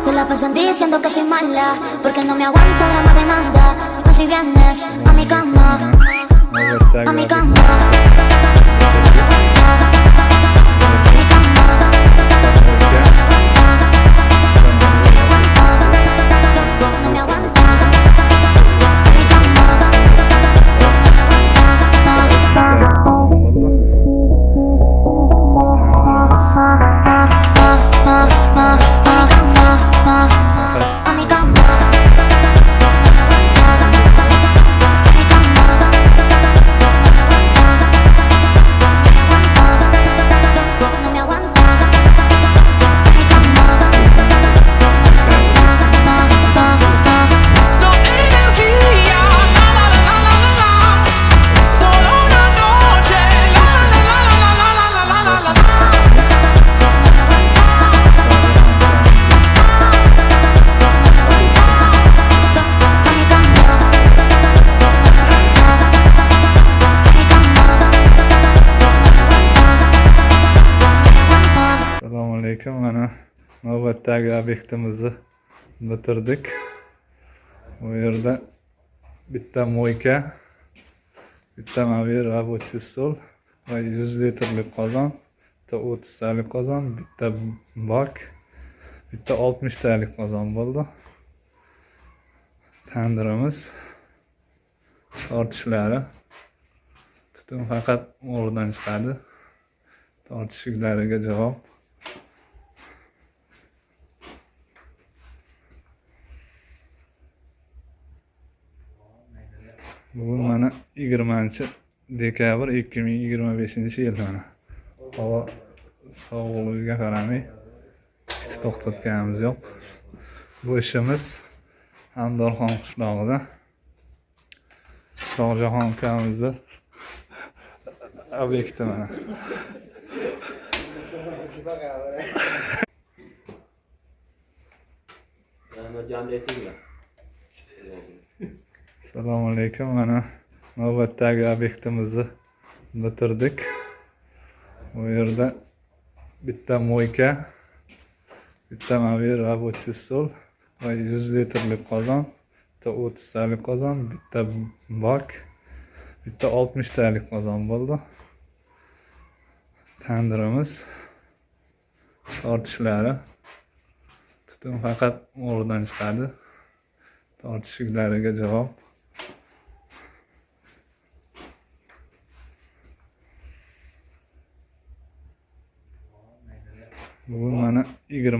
Se la pasan diciendo que soy mala, porque no me aguanto drama de nada. Y más si vienes a mi cama, a mi cama. Assalomu alaykum. Mana navbatdagi obyektimizni bitirdik. Bu yerda bitta moyka, bitta mobil рабочий stol va 100 litrlik qozon, bitta 30 talik qozon, bitta bak, bitta 60 talik qozon bo'ldi. Tandirimiz, tortishlari. Tutun faqat o'rnidan chiqadi. Tortishlariga javob. Bugun mana 20-dekabr 2025-yil mana. Havo sovuqligiga qaramay to'xtatganimiz yo'q. Bu ishimiz Hamdorxon qishlog'ida Shohjahon akamizni obyekti mana. Assalomu alaykum. Mana navbatdagi obyektimizni bitirdik. Bu yerda bitta moyka, bitta mobil рабочий stol va 100 litrlik qozon, bitta 30 talik qozon, bitta bak, bitta 60 talik qozon bo'ldi. Tandirimiz, tortishlari. Tutun faqat o'rnidan chiqadi. Tortishlariga javob. Bugun mana 20